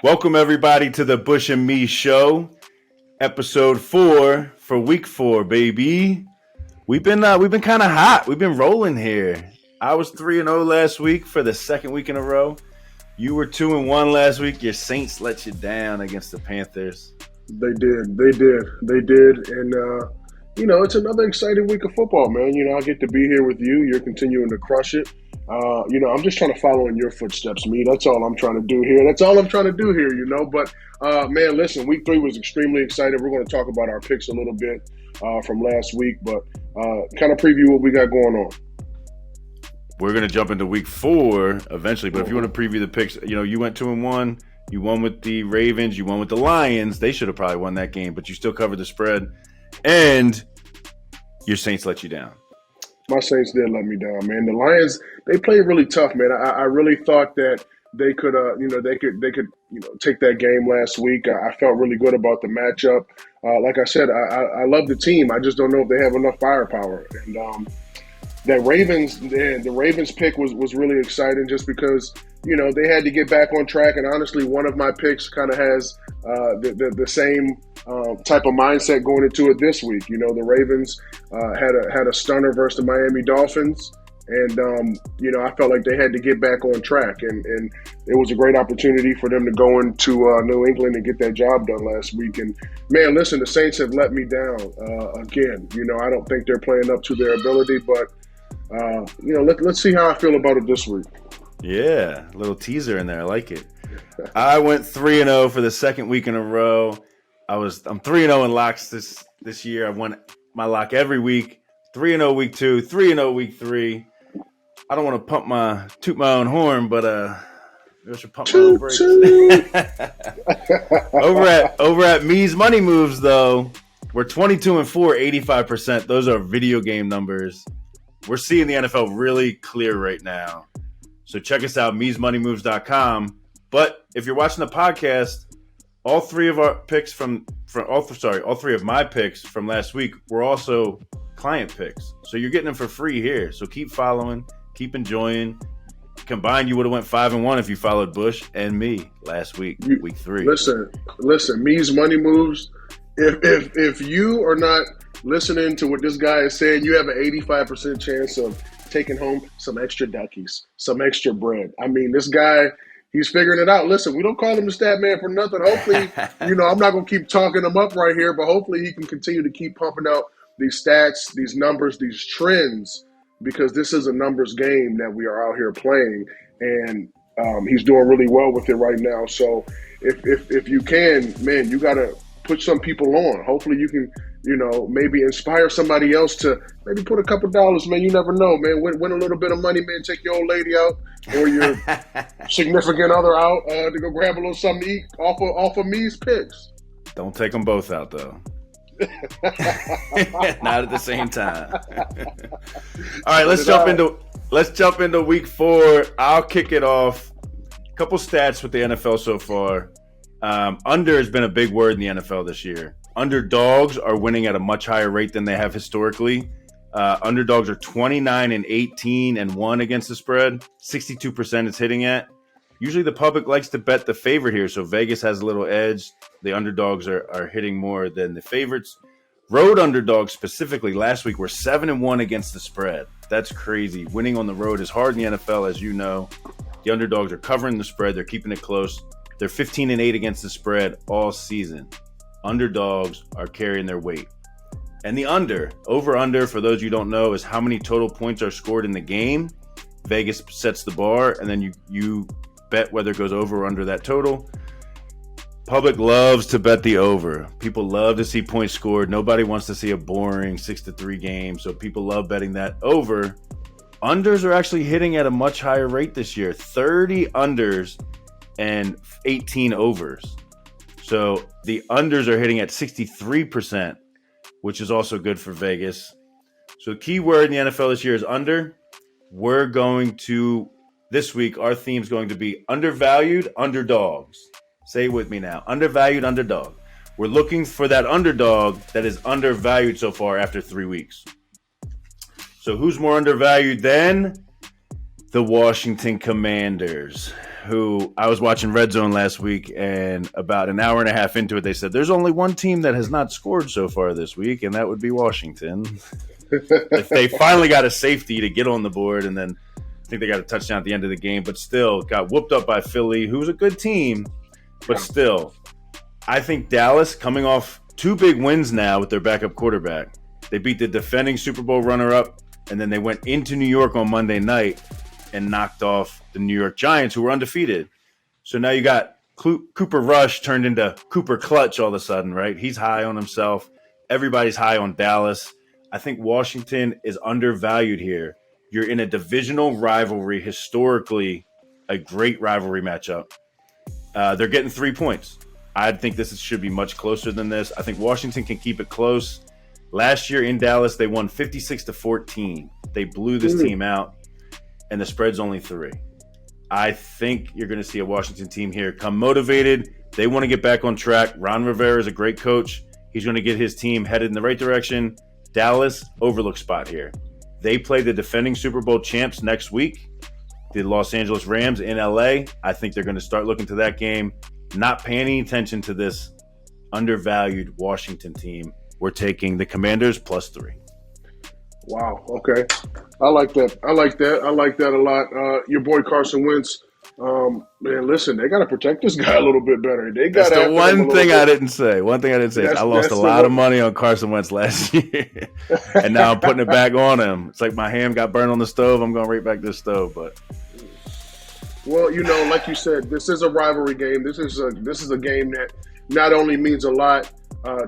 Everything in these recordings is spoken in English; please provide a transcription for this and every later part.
Welcome everybody to the Bush and Me Show, episode 4 for week 4, baby. We've been kind of hot. We've been rolling here. I was 3-0 last week for the second week in a row. You were 2-1 last week. Your Saints let you down against the Panthers. They did. And, it's another exciting week of football, man. I get to be here with you. You're continuing to crush it. I'm just trying to follow in your footsteps, me. That's all I'm trying to do here. But, man, listen, week 3 was extremely exciting. We're going to talk about our picks a little bit from last week, but kind of preview what we got going on. We're going to jump into week 4 eventually, but if you want to preview the picks, you went 2-1. You won with the Ravens. You won with the Lions. They should have probably won that game, but you still covered the spread. And your Saints let you down. My Saints did let me down, man. The Lions, they played really tough, man. I really thought that they could, take that game last week. I felt really good about the matchup. Like I said, I love the team. I just don't know if they have enough firepower. And the Ravens pick was really exciting just because, they had to get back on track. And honestly, one of my picks kind of has the same type of mindset going into it this week. The Ravens had a stunner versus the Miami Dolphins. And, I felt like they had to get back on track. And it was a great opportunity for them to go into New England and get that job done last week. And, man, listen, the Saints have let me down again. I don't think they're playing up to their ability. But, let's see how I feel about it this week. Yeah, a little teaser in there. I like it. I went 3-0 for the second week in a row. I'm 3-0 in locks this year. I won my lock every week. 3-0 week 2, 3-0 week 3. I don't want to toot my own horn, but I should pump my own brakes. over at Me's Money Moves, though, we're 22-4, 85%. Those are video game numbers. We're seeing the NFL really clear right now. So check us out, me'smoneymoves.com. But if you're watching the podcast, all three of my picks from last week were also client picks. So you're getting them for free here. So keep following, keep enjoying. Combined, you would have went 5-1 if you followed Bush and me last week, week 3. Listen, Me's Money Moves. If you are not listening to what this guy is saying, you have an 85% chance of taking home some extra duckies, some extra bread. I mean, this guy, he's figuring it out. Listen, we don't call him the stat man for nothing. Hopefully, I'm not going to keep talking him up right here, but hopefully he can continue to keep pumping out these stats, these numbers, these trends, because this is a numbers game that we are out here playing, and he's doing really well with it right now. So if you can, man, you got to put some people on. Hopefully you can, maybe inspire somebody else to maybe put a couple dollars, man. You never know, man. Win a little bit of money, man. Take your old lady out or your significant other out to go grab a little something to eat off of Me's picks. Don't take them both out, though. Not at the same time. All right, let's jump into week 4. I'll kick it off. A couple stats with the NFL so far. Under has been a big word in the NFL this year. Underdogs are winning at a much higher rate than they have historically. Underdogs are 29-18-1 against the spread. 62% it's hitting at. Usually the public likes to bet the favorite here, so Vegas has a little edge. The underdogs are hitting more than the favorites. Road underdogs specifically last week were 7-1 against the spread. That's crazy. Winning on the road is hard in the NFL, as you know. The underdogs are covering the spread. They're keeping it close. They're 15-8 against the spread all season. Underdogs are carrying their weight. And the over-under, for those you don't know, is how many total points are scored in the game. Vegas sets the bar, and then you bet whether it goes over or under that total. Public loves to bet the over. People love to see points scored. Nobody wants to see a boring 6-3 game, so people love betting that over. Unders are actually hitting at a much higher rate this year. 30 unders and 18 overs. So the unders are hitting at 63%, which is also good for Vegas. So the key word in the NFL this year is under. We're going to, this week, our theme is going to be undervalued underdogs. Say it with me now. Undervalued underdog. We're looking for that underdog that is undervalued so far after 3 weeks. So who's more undervalued than the Washington Commanders? who I was watching Red Zone last week, and about an hour and a half into it, they said there's only one team that has not scored so far this week, and that would be Washington. They finally got a safety to get on the board, and then I think they got a touchdown at the end of the game, but still got whooped up by Philly, who's a good team, but still. I think Dallas, coming off 2 big wins now with their backup quarterback, they beat the defending Super Bowl runner-up, and then they went into New York on Monday night and knocked off the New York Giants, who were undefeated. So now you got Cooper Rush turned into Cooper Clutch all of a sudden, right? He's high on himself. Everybody's high on Dallas. I think Washington is undervalued here. You're in a divisional rivalry, historically a great rivalry matchup. They're getting 3 points. I think this should be much closer than this. I think Washington can keep it close. Last year in Dallas, they won 56-14. They blew this team out, and the spread's only 3. I think you're going to see a Washington team here come motivated. They want to get back on track. Ron Rivera is a great coach. He's going to get his team headed in the right direction. Dallas, overlook spot here. They play the defending Super Bowl champs next week, the Los Angeles Rams in LA. I think they're going to start looking to that game, not paying any attention to this undervalued Washington team. We're taking the Commanders +3. Wow. Okay. I like that. I like that a lot. Your boy Carson Wentz. Man, listen, they got to protect this guy a little bit better. They got That's the one thing I didn't say. One thing I didn't say is I lost a lot of money on Carson Wentz last year, and now I'm putting it back on him. It's like my ham got burned on the stove. I'm going right back to the stove. But well, like you said, this is a rivalry game. This is a game that not only means a lot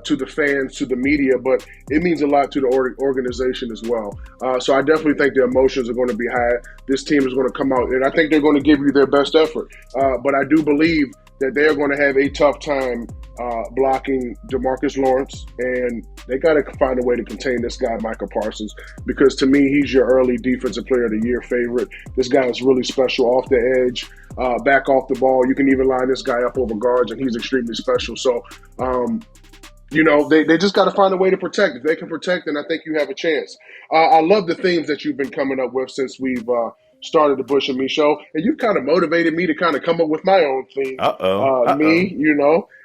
to the fans, to the media, but it means a lot to the organization as well. So I definitely think the emotions are going to be high. This team is going to come out, and I think they're going to give you their best effort. But I do believe that they're going to have a tough time blocking DeMarcus Lawrence, and they got to find a way to contain this guy, Micah Parsons, because to me, he's your early Defensive Player of the Year favorite. This guy is really special off the edge, back off the ball. You can even line this guy up over guards, and he's extremely special. So, they just got to find a way to protect. If they can protect, then I think you have a chance. I love the themes that you've been coming up with since we've started the Bush and Me show, and you've kind of motivated me to kind of come up with my own theme.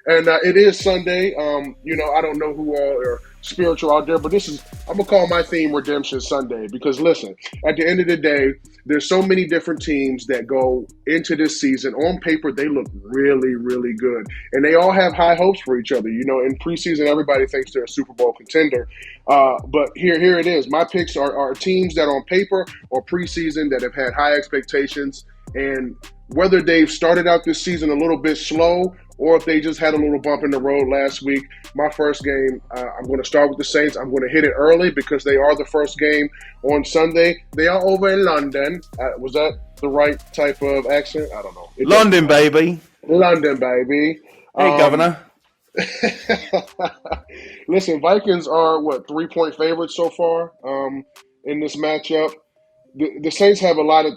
And it is Sunday. I don't know who all are spiritual out there, but I'm gonna call my theme Redemption Sunday, because listen, at the end of the day, there's so many different teams that go into this season. On paper, they look really, really good, and they all have high hopes for each other. In preseason, everybody thinks they're a Super Bowl contender, but here it is. My picks are teams that on paper or preseason that have had high expectations, and whether they've started out this season a little bit slow or if they just had a little bump in the road last week. My first game, I'm going to start with the Saints. I'm going to hit it early because they are the first game on Sunday. They are over in London. Was that the right type of accent? I don't know. London, baby. London, baby. Hey, Governor. Listen, Vikings are, 3-point favorites so far in this matchup. The Saints have a lot of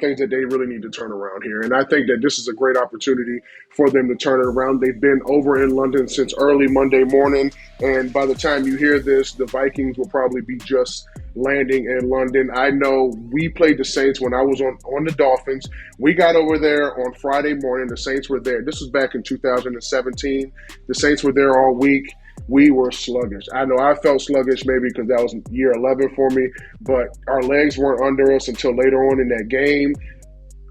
things that they really need to turn around here, and I think that this is a great opportunity for them to turn it around. They've been over in London since early Monday morning, and by the time you hear this, the Vikings will probably be just landing in London. I know we played the Saints when I was on the Dolphins. We got over there on Friday morning. The Saints were there. This was back in 2017. The Saints were there all week. We were sluggish. I know I felt sluggish maybe because that was year 11 for me, but our legs weren't under us until later on in that game.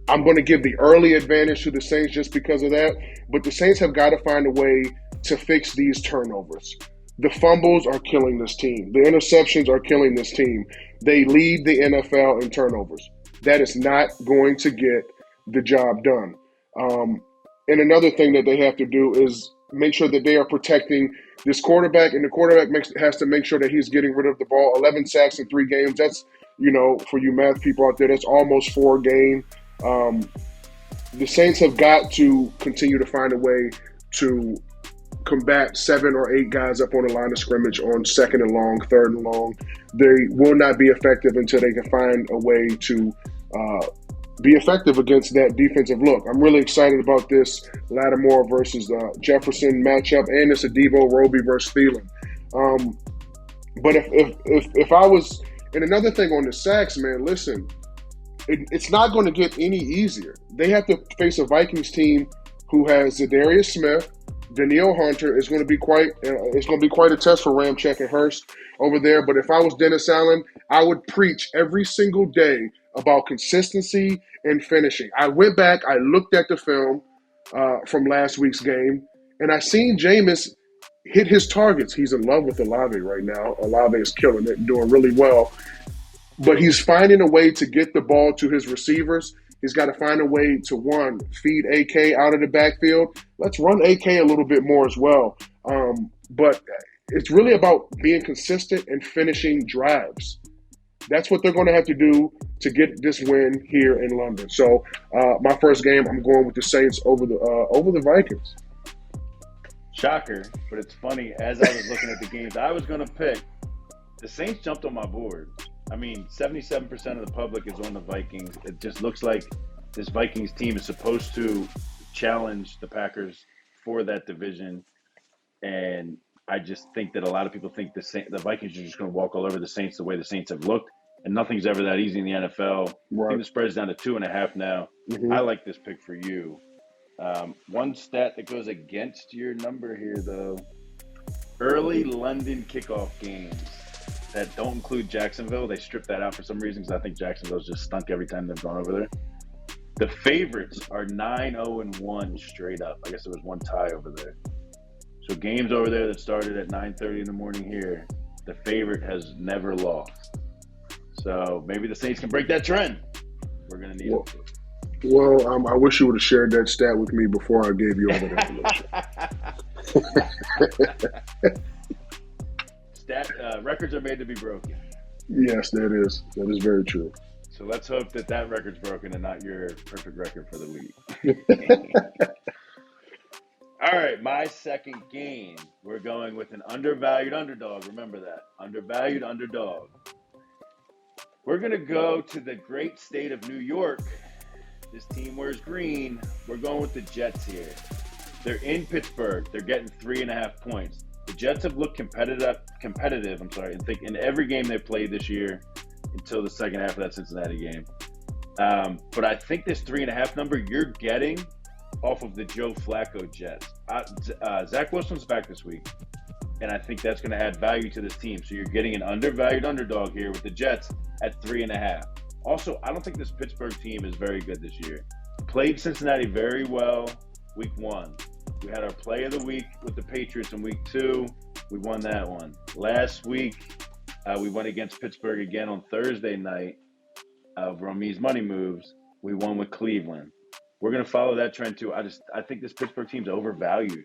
I'm going to give the early advantage to the Saints just because of that, but the Saints have got to find a way to fix these turnovers. The fumbles are killing this team. The interceptions are killing this team. They lead the NFL in turnovers. That is not going to get the job done. And another thing that they have to do is make sure that they are protecting this quarterback, and the quarterback has to make sure that he's getting rid of the ball. 11 sacks in 3 games. That's, for you math people out there, that's almost 4 a game. The Saints have got to continue to find a way to combat 7 or 8 guys up on the line of scrimmage on 2nd and long, 3rd and long. They will not be effective until they can find a way to be effective against that defensive look. I'm really excited about this Lattimore versus Jefferson matchup, and it's a Devo, Roby versus Thielen. But if I was, and another thing on the sacks, man, listen, it's not going to get any easier. They have to face a Vikings team who has Zadarius Smith, Danielle Hunter. It's going to be quite a test for Ramczyk and Hurst over there. But if I was Dennis Allen, I would preach every single day about consistency and finishing. I went back, I looked at the film from last week's game, and I seen Jameis hit his targets. He's in love with Olave right now. Olave is killing it, doing really well. But he's finding a way to get the ball to his receivers. He's got to find a way to, one, feed AK out of the backfield. Let's run AK a little bit more as well. But it's really about being consistent and finishing drives. That's what they're going to have to do to get this win here in London. So my first game, I'm going with the Saints over the Vikings. Shocker, but it's funny. As I was looking at the games, I was going to pick the Saints. Jumped on my board. I mean, 77% of the public is on the Vikings. It just looks like this Vikings team is supposed to challenge the Packers for that division, and I just think that a lot of people think the Vikings are just going to walk all over the Saints the way the Saints have looked, and nothing's ever that easy in the NFL. Right. I think the spread's down to 2.5 now. Mm-hmm. I like this pick for you. One stat that goes against your number here, though, early London kickoff games that don't include Jacksonville. They stripped that out for some reason because I think Jacksonville's just stunk every time they've gone over there. The favorites are 9-0-1 straight up. I guess there was one tie over there. So games over there that started at 9:30 in the morning here, the favorite has never lost. So maybe the Saints can break that trend. We're going to need it. Well, I wish you would have shared that stat with me before I gave you all that information. Records are made to be broken. Yes, that is very true. So let's hope that record's broken and not your perfect record for the week. All right, my second game, we're going with an undervalued underdog. Remember that, undervalued underdog. We're going to go to the great state of New York. This team wears green. We're going with the Jets here. They're in Pittsburgh. They're getting 3.5 points. The Jets have looked competitive, in every game they've played this year until the second half of that Cincinnati game. But I think this 3.5 number you're getting off of the Joe Flacco Jets. Zach Wilson's back this week, and I think that's going to add value to this team. So you're getting an undervalued underdog here with the Jets at 3.5. Also, I don't think this Pittsburgh team is very good this year. Played Cincinnati very well week 1. We had our play of the week with the Patriots in week 2. We won that one. Last week, we went against Pittsburgh again on Thursday night of Ramey's Money Moves. We won with Cleveland. We're going to follow that trend too. I think this Pittsburgh team's overvalued.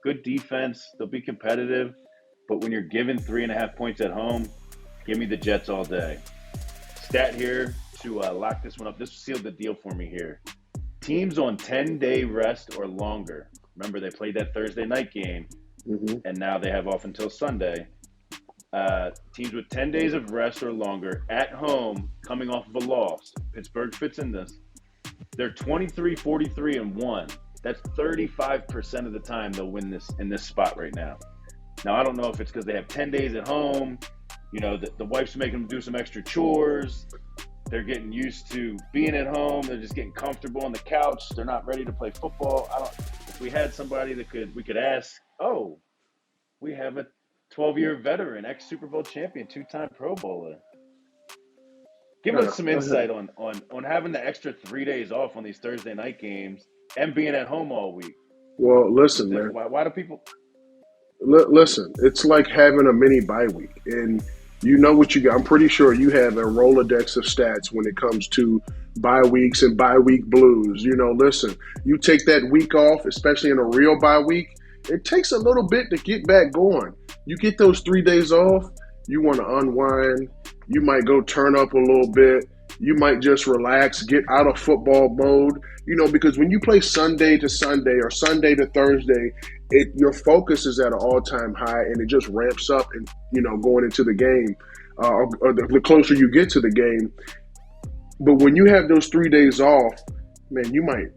Good defense. They'll be competitive. But when you're given 3.5 points at home, give me the Jets all day. Stat here to lock this one up. This sealed the deal for me here. Teams on 10-day rest or longer. Remember, they played that Thursday night game, and now they have off until Sunday. Teams with 10 days of rest or longer at home coming off of a loss. Pittsburgh fits in this. They're 23-43-1. That's 35% of the time they'll win this in this spot right now. Now, I don't know if it's because they have 10 days at home. You know, the wife's making them do some extra chores. They're getting used to being at home. They're just getting comfortable on the couch. They're not ready to play football. If we had somebody that we could ask, we have a 12-year veteran, ex-Super Bowl champion, 2-time Pro Bowler. Give us some insight on having the extra 3 days off on these Thursday night games and being at home all week. Well, listen, man. Why do people? Listen, it's like having a mini bye week, and you know what you got. I'm pretty sure you have a Rolodex of stats when it comes to bye weeks and bye week blues. You know, listen, you take that week off, especially in a real bye week, it takes a little bit to get back going. You get those 3 days off, you want to unwind. You might go turn up a little bit. You might just relax, get out of football mode, you know, because when you play Sunday to Sunday or Sunday to Thursday, your focus is at an all-time high, and it just ramps up and, you know, going into the game or the closer you get to the game. But when you have those 3 days off, man, you might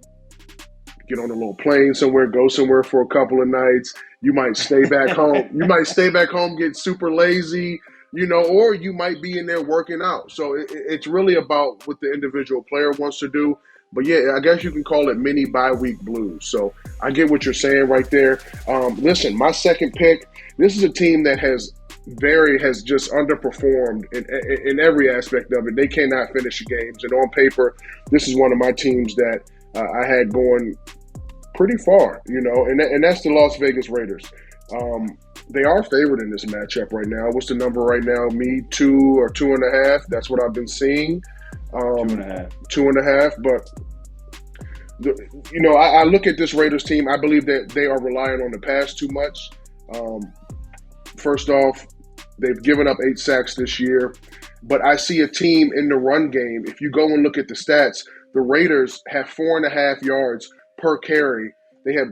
get on a little plane somewhere, go somewhere for a couple of nights. You might stay back home. You might stay back home, get super lazy, or you might be in there working out. So it's really about what the individual player wants to do. But yeah, I guess you can call it mini bye week blues. So I get what you're saying right there. Listen, my second pick, this is a team that has just underperformed in every aspect of it. They cannot finish games. And on paper, this is one of my teams that I had going pretty far, and that's the Las Vegas Raiders. They are favored in this matchup right now. What's the number right now? 2 or 2.5. That's what I've been seeing. 2.5. 2.5. But I look at this Raiders team. I believe that they are relying on the pass too much. First off, they've given up 8 sacks this year. But I see a team in the run game. If you go and look at the stats, the Raiders have 4.5 yards per carry.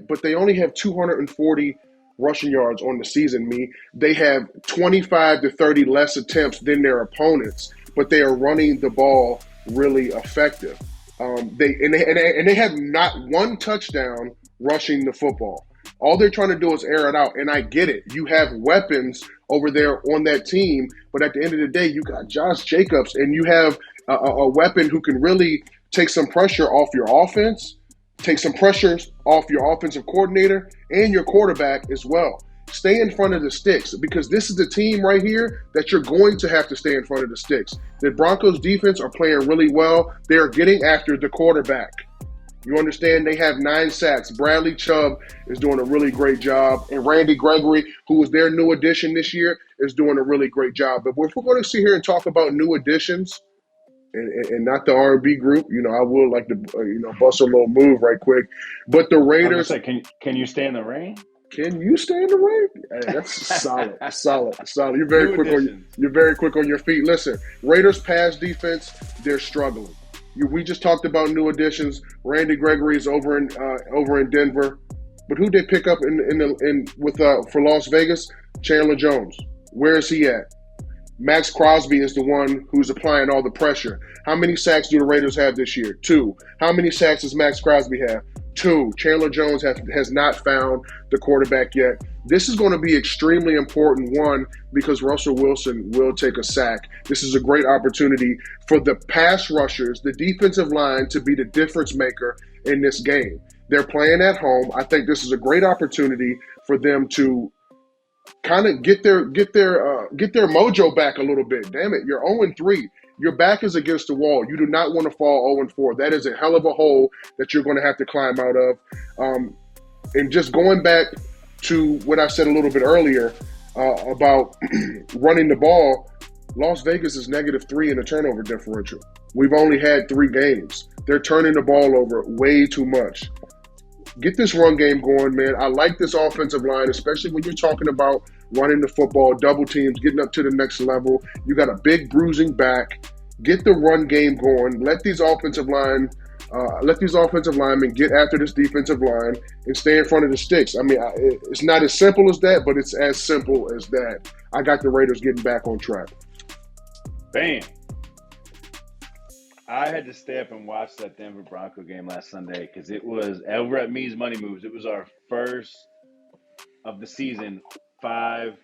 But they only have 240 rushing yards on the season. They have 25 to 30 less attempts than their opponents, but they are running the ball really effective. They have not one touchdown rushing the football. All they're trying to do is air it out, and I get it. You have weapons over there on that team, but at the end of the day, you got Josh Jacobs, and you have a weapon who can really take some pressure off your offense, take some pressure off your offensive coordinator and your quarterback as well. Stay in front of the sticks, because this is the team right here that you're going to have to stay in front of the sticks. The Broncos defense are playing really well. They're getting after the quarterback. You understand? They have 9 sacks. Bradley Chubb is doing a really great job. And Randy Gregory, who was their new addition this year, is doing a really great job. But if we're going to sit here and talk about new additions, and not the R&B group, I would like to, bust a little move right quick. But the Raiders, can you stay in the rain? Can you stay in the rain? Hey, that's solid. You're very quick on your feet. Listen, Raiders pass defense, they're struggling. We just talked about new additions. Randy Gregory is over in Denver, but who did pick up for Las Vegas? Chandler Jones. Where is he at? Max Crosby is the one who's applying all the pressure. How many sacks do the Raiders have this year? 2. How many sacks does Max Crosby have? 2. Chandler Jones has not found the quarterback yet. This is going to be extremely important, one, because Russell Wilson will take a sack. This is a great opportunity for the pass rushers, the defensive line, to be the difference maker in this game. They're playing at home. I think this is a great opportunity for them to kind of get their mojo back a little bit. Damn it, you're 0-3. Your back is against the wall. You do not want to fall 0-4. That is a hell of a hole that you're going to have to climb out of. And just going back to what I said a little bit earlier about running the ball, Las Vegas is -3 in the turnover differential. We've only had 3 games. They're turning the ball over way too much. Get this run game going, man. I like this offensive line, especially when you're talking about running the football, double teams, getting up to the next level. You got a big bruising back. Get the run game going. Let these offensive linemen get after this defensive line and stay in front of the sticks. I mean, it's not as simple as that, but it's as simple as that. I got the Raiders getting back on track. Bam. I had to stay up and watch that Denver Bronco game last Sunday because it was over at Me's Money Moves. It was our first of the season 5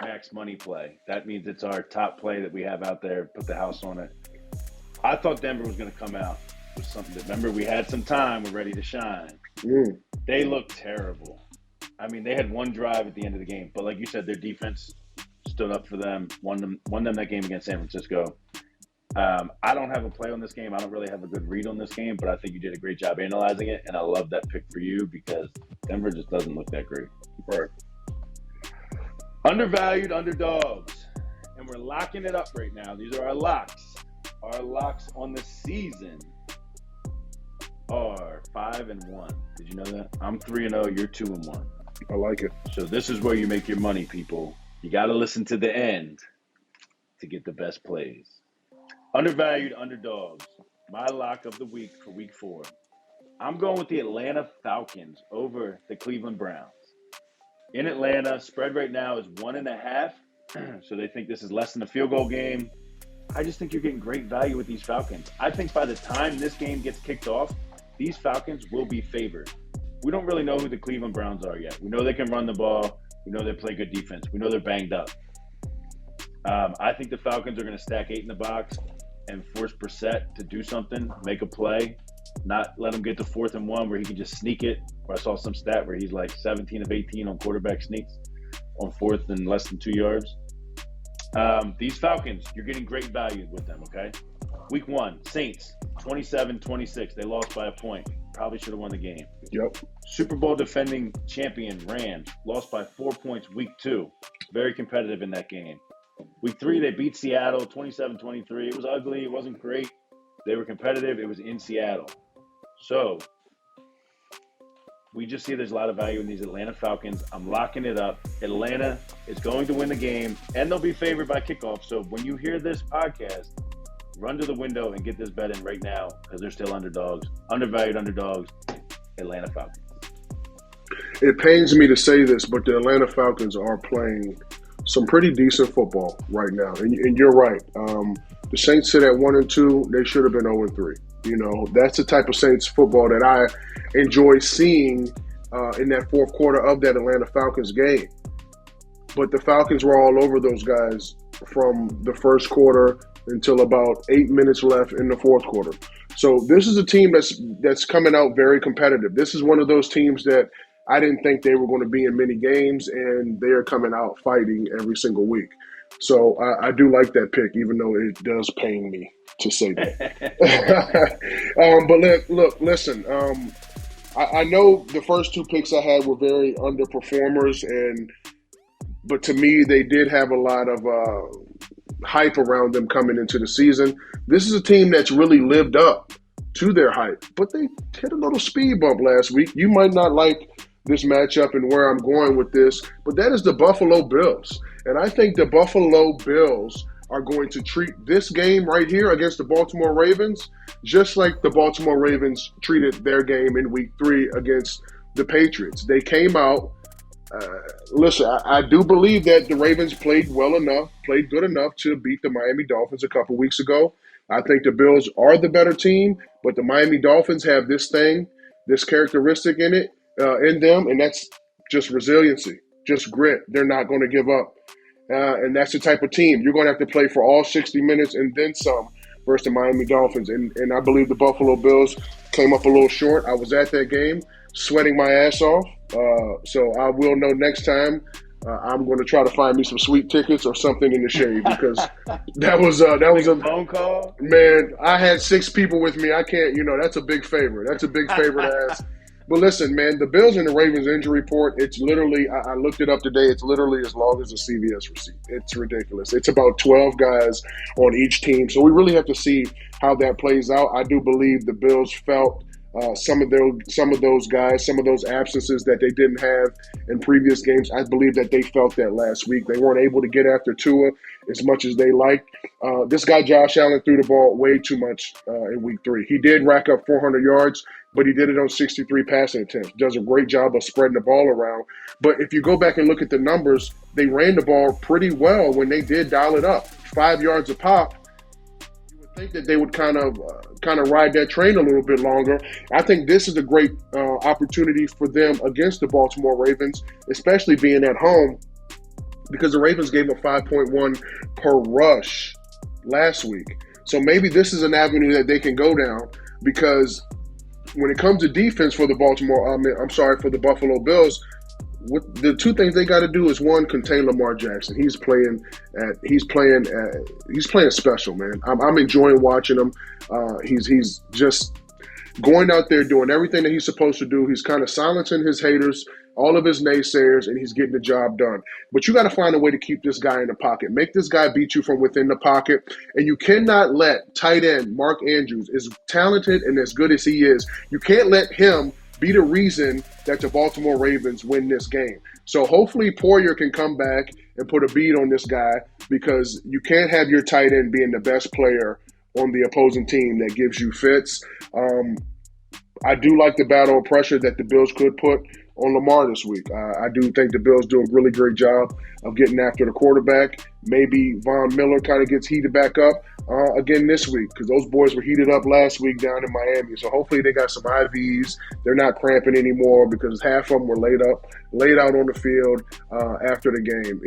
max money play. That means it's our top play that we have out there. Put the house on it. I thought Denver was going to come out with something. Remember, we had some time. We're ready to shine. They looked terrible. I mean, they had one drive at the end of the game, but like you said, their defense stood up for them. Won them that game against San Francisco. I don't have a play on this game. I don't really have a good read on this game, but I think you did a great job analyzing it, and I love that pick for you because Denver just doesn't look that great. Right. Undervalued Underdogs, and we're locking it up right now. These are our locks. Our locks on the season are 5-1. Did you know that? I'm 3-0. You're 2-1. I like it. So this is where you make your money, people. You got to listen to the end to get the best plays. Undervalued Underdogs, my lock of the week for week 4. I'm going with the Atlanta Falcons over the Cleveland Browns. In Atlanta, spread right now is 1.5, so they think this is less than a field goal game. I just think you're getting great value with these Falcons. I think by the time this game gets kicked off, these Falcons will be favored. We don't really know who the Cleveland Browns are yet. We know they can run the ball. We know they play good defense. We know they're banged up. I think the Falcons are going to stack 8 in the box and force Brissett to do something, make a play, not let him get to 4th and 1 where he can just sneak it. Or I saw some stat where he's like 17 of 18 on quarterback sneaks on 4th and less than 2 yards. These Falcons, you're getting great value with them, okay? Week 1, Saints, 27-26. They lost by a point. Probably should have won the game. Yep. Super Bowl defending champion Rams lost by 4 points week 2. Very competitive in that game. Week 3, they beat Seattle 27-23. It was ugly. It wasn't great. They were competitive. It was in Seattle. So we just see there's a lot of value in these Atlanta Falcons. I'm locking it up. Atlanta is going to win the game, and they'll be favored by kickoff. So when you hear this podcast, run to the window and get this bet in right now because they're still underdogs. Undervalued underdogs, Atlanta Falcons. It pains me to say this, but the Atlanta Falcons are playing some pretty decent football right now. And you're right. The Saints sit at 1-2. They should have been 0-3. You know, that's the type of Saints football that I enjoy seeing in that fourth quarter of that Atlanta Falcons game. But the Falcons were all over those guys from the first quarter until about 8 minutes left in the fourth quarter. So this is a team that's coming out very competitive. This is one of those teams that I didn't think they were going to be in many games, and they are coming out fighting every single week. So I do like that pick, even though it does pain me to say that. But look, listen. I know the first 2 picks I had were very underperformers, but to me, they did have a lot of hype around them coming into the season. This is a team that's really lived up to their hype, but they hit a little speed bump last week. You might not like this matchup and where I'm going with this, but that is the Buffalo Bills. And I think the Buffalo Bills are going to treat this game right here against the Baltimore Ravens just like the Baltimore Ravens treated their game in week 3 against the Patriots. They came out. Listen, I do believe that the Ravens played good enough to beat the Miami Dolphins a couple weeks ago. I think the Bills are the better team, but the Miami Dolphins have this characteristic in them, and that's just resiliency, just grit. They're not going to give up. And that's the type of team. You're going to have to play for all 60 minutes and then some versus the Miami Dolphins. And I believe the Buffalo Bills came up a little short. I was at that game, sweating my ass off. So I will know next time. I'm going to try to find me some sweet tickets or something in the shade because that was a phone call. Man, I had 6 people with me. I can't, that's a big favor. That's a big favor to ask. But listen, man, the Bills and the Ravens injury report, it's literally, I looked it up today, it's literally as long as a CVS receipt. It's ridiculous. It's about 12 guys on each team. So we really have to see how that plays out. I do believe the Bills felt some of those guys, some of those absences that they didn't have in previous games. I believe that they felt that last week. They weren't able to get after Tua as much as they liked. This guy, Josh Allen, threw the ball way too much in week 3. He did rack up 400 yards, but he did it on 63 passing attempts. Does a great job of spreading the ball around. But if you go back and look at the numbers, they ran the ball pretty well when they did dial it up. 5 yards a pop. You would think that they would kind of ride that train a little bit longer. I think this is a great opportunity for them against the Baltimore Ravens, especially being at home, because the Ravens gave up 5.1 per rush last week. So maybe this is an avenue that they can go down, because when it comes to defense for the for the Buffalo Bills, the 2 things they got to do is, 1, contain Lamar Jackson. He's playing special, man. I'm enjoying watching him. He's just going out there doing everything that he's supposed to do. He's kind of silencing his haters, all of his naysayers, and he's getting the job done. But you got to find a way to keep this guy in the pocket. Make this guy beat you from within the pocket. And you cannot let tight end Mark Andrews, as talented and as good as he is, you can't let him be the reason that the Baltimore Ravens win this game. So hopefully Poyer can come back and put a beat on this guy, because you can't have your tight end being the best player on the opposing team that gives you fits. I do like the battle of pressure that the Bills could put on Lamar this week. I do think the Bills do a really great job of getting after the quarterback. Maybe Von Miller kind of gets heated back up again this week, because those boys were heated up last week down in Miami. So hopefully they got some IVs. They're not cramping anymore, because half of them were laid out on the field after the game.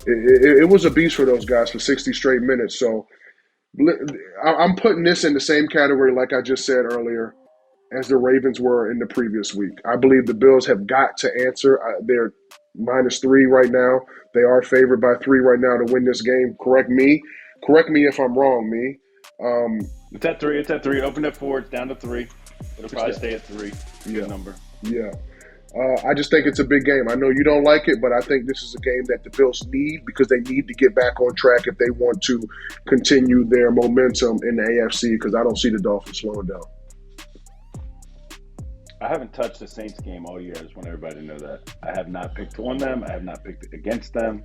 It was a beast for those guys for 60 straight minutes. So I'm putting this in the same category, like I just said earlier, as the Ravens were in the previous week. I believe the Bills have got to answer. They're -3 right now. They are favored by 3 right now to win this game. Correct me if I'm wrong. Me. It's at 3. It's at 3. It opened at 4. It's down to 3. It'll probably stay at 3. Yeah. Good number. Yeah. I just think it's a big game. I know you don't like it, but I think this is a game that the Bills need because they need to get back on track if they want to continue their momentum in the AFC, because I don't see the Dolphins slowing down. I haven't touched the Saints game all year. I just want everybody to know that. I have not picked on them. I have not picked against them.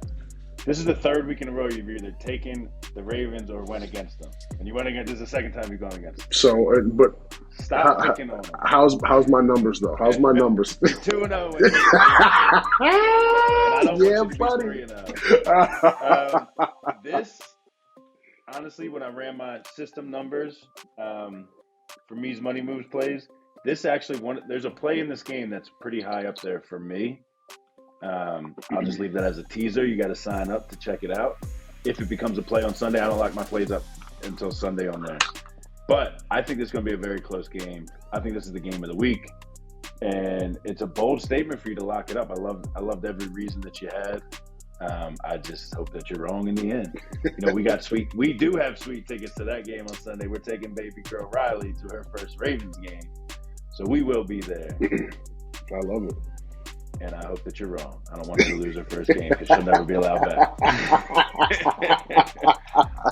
This is the third week in a row you've either taken the Ravens or went against them. And you went against, this is the second time you've gone against them. So, but stop picking on them. How's my numbers, though? How's my numbers? 2-0. Yeah, buddy. This, honestly, when I ran my system numbers for Me's Money Moves plays, this actually, there's a play in this game that's pretty high up there for me. I'll just leave that as a teaser. You got to sign up to check it out. If it becomes a play on Sunday, I don't lock my plays up until Sunday on there. But I think this is going to be a very close game. I think this is the game of the week. And it's a bold statement for you to lock it up. I loved every reason that you had. I just hope that you're wrong in the end. You know, we do have sweet tickets to that game on Sunday. We're taking baby girl Riley to her first Ravens game. So we will be there. I love it. And I hope that you're wrong. I don't want her to lose her first game because she'll never be allowed back.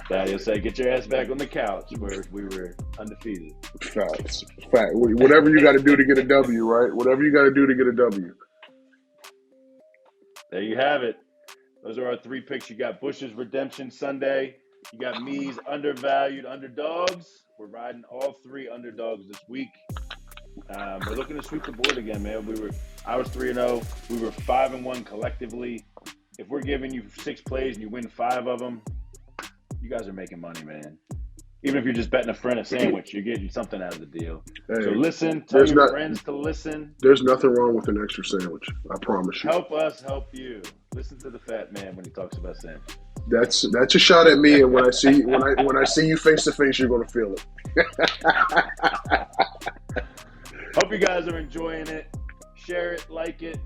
Daddy'll say, get your ass back on the couch where we were undefeated. Facts. Fact. Whatever you got to do to get a W, right? Whatever you got to do to get a W. There you have it. Those are our 3 picks. You got Bush's Redemption Sunday. You got Me's Undervalued Underdogs. We're riding all 3 underdogs this week. We're looking to sweep the board again, man. I was 3-0. We were 5-1 collectively. If we're giving you 6 plays and you win 5 of them, you guys are making money, man. Even if you're just betting a friend a sandwich, you're getting something out of the deal. Hey, so listen, tell your friends to listen. There's nothing wrong with an extra sandwich. I promise you. Help us help you. Listen to the fat man when he talks about sandwich. That's a shot at me, and when I see you face to face, you're gonna feel it. Hope you guys are enjoying it. Share it, like it.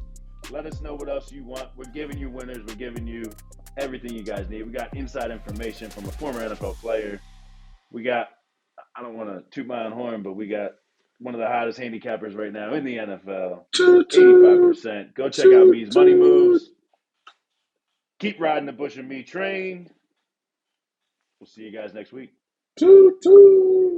Let us know what else you want. We're giving you winners. We're giving you everything you guys need. We got inside information from a former NFL player. We got, I don't want to toot my own horn, but we got one of the hottest handicappers right now in the NFL. 85%. Go check out Me's Money Moves. Keep riding the Bush and Me train. We'll see you guys next week. Toot, toot.